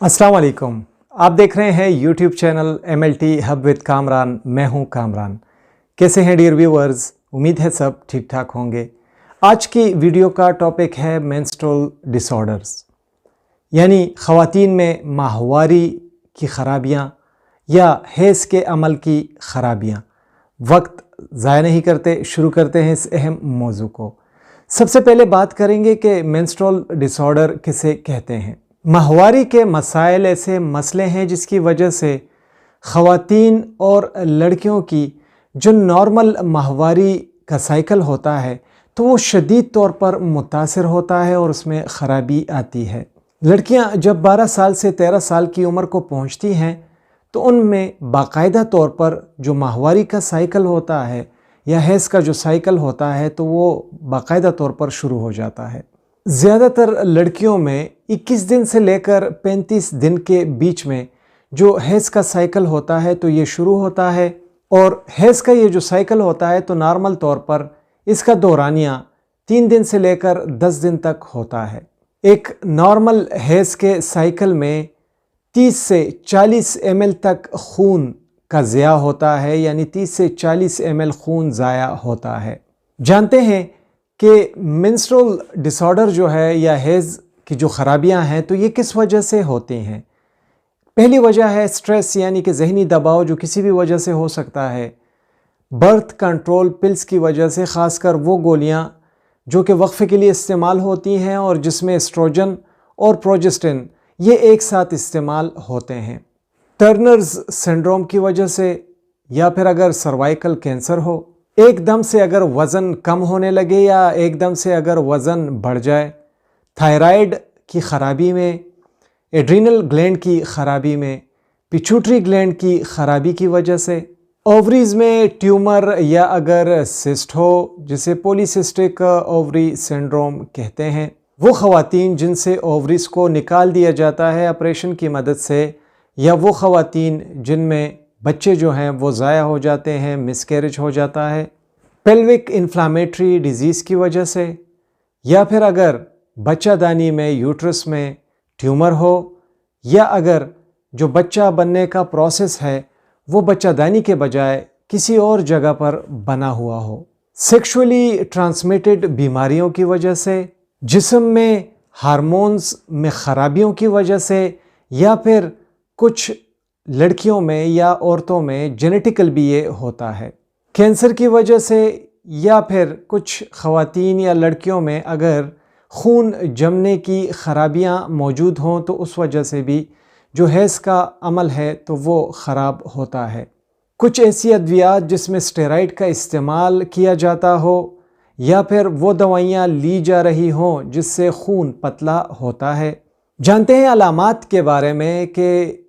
अस्सलाम वालेकुम। आप देख रहे हैं YouTube channel MLT hub with Kamran. मैं हूं कामरान। कैसे हैं डियर व्यूअर्स? उम्मीद है सब ठीक ठाक होंगे। आज की वीडियो का टॉपिक है मेंस्ट्रुअल डिसऑर्डर्स, यानी ख़वातीन में माहवारी की ख़राबियाँ या हैज़ के अमल की ख़राबियाँ। वक्त ज़ाया नहीं करते, शुरू करते हैं इस अहम मौजू को। सबसे पहले बात करेंगे कि मेंस्ट्रुअल डिसऑर्डर किसे कहते हैं। माहवारी के मसाइल ऐसे मसले हैं जिसकी वजह से ख़वातीन और लड़कियों की जो नॉर्मल माहवारी का साइकिल होता है तो वो शदीद तौर पर मुतासिर होता है और उसमें ख़राबी आती है। लड़कियां जब 12 साल से 13 साल की उम्र को पहुंचती हैं तो उनमें बाकायदा तौर पर जो माहवारी का साइकिल होता है या हैज़ का जो साइकिल होता है तो वो बाकायदा तौर पर शुरू हो जाता है। ज़्यादातर लड़कियों में 21 दिन से लेकर 35 दिन के बीच में जो हैज़ का साइकिल होता है तो ये शुरू होता है, और हैज़ का ये जो साइकिल होता है तो नॉर्मल तौर पर इसका दौरानिया 3 दिन से लेकर 10 दिन तक होता है। एक नॉर्मल हैज़ के साइकिल में 30 से 40 ml तक खून का ज़िया होता है, यानी 30 से 40 ml खून ज़ाया होता है। जानते हैं कि मेंस्ट्रुअल डिसऑर्डर जो है या हैज़ की जो ख़राबियाँ हैं तो ये किस वजह से होती हैं। पहली वजह है स्ट्रेस, यानी कि ज़हनी दबाव जो किसी भी वजह से हो सकता है। बर्थ कंट्रोल पिल्स की वजह से, ख़ासकर वो गोलियाँ जो कि वक्फ़े के लिए इस्तेमाल होती हैं और जिसमें एस्ट्रोजन और प्रोजेस्टेरोन ये एक साथ इस्तेमाल होते हैं। टर्नर्स सिंड्रोम की वजह से, या फिर अगर सर्वाइकल कैंसर हो, एकदम से अगर वज़न कम होने लगे या एकदम से अगर वज़न बढ़ जाए, थायराइड की ख़राबी में, एड्रीनल ग्लैंड की ख़राबी में, पिट्यूटरी ग्लैंड की ख़राबी की वजह से, ओवरीज़ में ट्यूमर या अगर सिस्ट हो जिसे पॉलीसिस्टिक ओवरी सिंड्रोम कहते हैं, वो ख़वातीन जिनसे ओवरीज़ को निकाल दिया जाता है ऑपरेशन की मदद से, या वो ख़वातीन जिनमें बच्चे जो हैं वो ज़ाया हो जाते हैं, मिसकैरेज हो जाता है, पेल्विक इन्फ्लामेटरी डिज़ीज़ की वजह से, या फिर अगर बच्चादानी में यूट्रस में ट्यूमर हो, या अगर जो बच्चा बनने का प्रोसेस है वो बच्चादानी के बजाय किसी और जगह पर बना हुआ हो, सेक्सुअली ट्रांसमिटेड बीमारियों की वजह से, जिस्म में हार्मोन्स में ख़राबियों की वजह से, या फिर कुछ लड़कियों में या औरतों में जेनेटिकल भी ये होता है, कैंसर की वजह से, या फिर कुछ ख़वातीन या लड़कियों में अगर खून जमने की ख़राबियाँ मौजूद हों तो उस वजह से भी जो हैज़ का अमल है तो वो ख़राब होता है। कुछ ऐसी अद्वियात जिसमें स्टेरॉइड का इस्तेमाल किया जाता हो, या फिर वो दवाइयाँ ली जा रही हों जिससे खून पतला होता है। जानते हैं अलामात के बारे में कि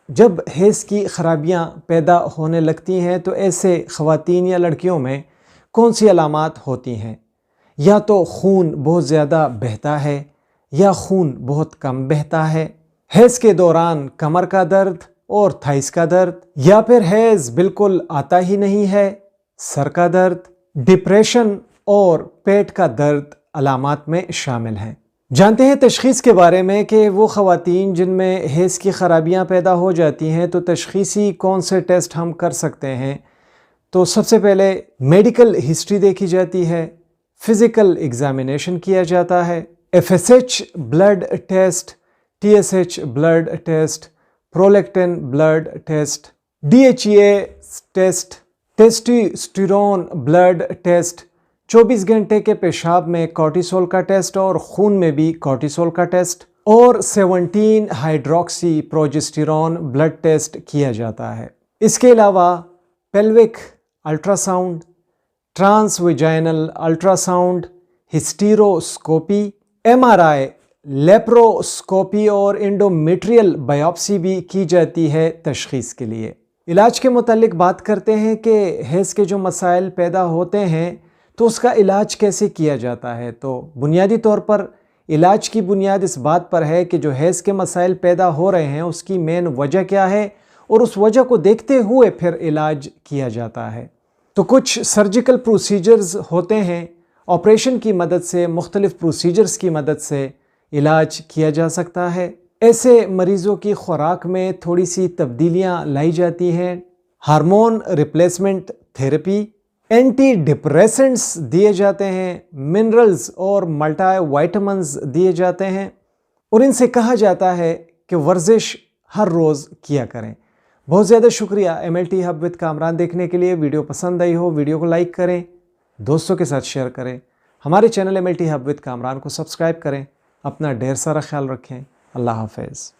जब हैज़ की ख़राबियाँ पैदा होने लगती हैं तो ऐसे ख़वातीन या लड़कियों में कौन सी अलामात होती हैं। या तो खून बहुत ज़्यादा बहता है या खून बहुत कम बहता है, हैज़ के दौरान कमर का दर्द और थाइस का दर्द, या फिर हैज़ बिल्कुल आता ही नहीं है, सर का दर्द, डिप्रेशन और पेट का दर्द अलामात में शामिल हैं। जानते हैं तशख़ीस के बारे में कि वो ख़वातीन जिनमें हैज़ की ख़राबियाँ पैदा हो जाती हैं तो तशख़ीसी कौन से टेस्ट हम कर सकते हैं। तो सबसे पहले मेडिकल हिस्ट्री देखी जाती है, फ़िज़िकल एग्ज़ामिनेशन किया जाता है, FSH blood test, TSH blood test, prolactin blood test, DHEA test, testosterone blood test, 24 घंटे के पेशाब में कॉर्टिसोल का टेस्ट और खून में भी कॉर्टिसोल का टेस्ट, और 17 हाइड्रोक्सी प्रोजेस्टेरोन ब्लड टेस्ट किया जाता है। इसके अलावा pelvic ultrasound, transvaginal ultrasound, hysteroscopy, MRI, laparoscopy और एंडोमेट्रियल बायोप्सी भी की जाती है तशख़ीस के लिए। इलाज के मुतालिक बात करते हैं कि हैज़ के जो मसाइल पैदा होते हैं तो उसका इलाज कैसे किया जाता है। तो बुनियादी तौर पर इलाज की बुनियाद इस बात पर है कि जो हैज़ के मसाइल पैदा हो रहे हैं उसकी मेन वजह क्या है, और उस वजह को देखते हुए फिर इलाज किया जाता है। तो कुछ सर्जिकल प्रोसीजर्स होते हैं, ऑपरेशन की मदद से, मुख्तलिफ़ प्रोसीजर्स की मदद से इलाज किया जा सकता है। ایسے مریضوں کی خوراک میں تھوڑی سی تبدیلیاں لائی جاتی ہیں، hormone replacement therapy, antidepressants دیے جاتے ہیں، منرلز اور ملٹی وائٹامنز دیے جاتے ہیں، اور ان سے کہا جاتا ہے کہ ورزش ہر روز کیا کریں۔ بہت زیادہ شکریہ MLT ہب وتھ کامران دیکھنے کے لیے۔ ویڈیو پسند آئی ہو ویڈیو کو لائک کریں، دوستوں کے ساتھ شیئر کریں، ہمارے channel MLT hub with Kamran کو سبسکرائب کریں۔ اپنا ڈھیر سارا خیال رکھیں۔ اللہ حافظ۔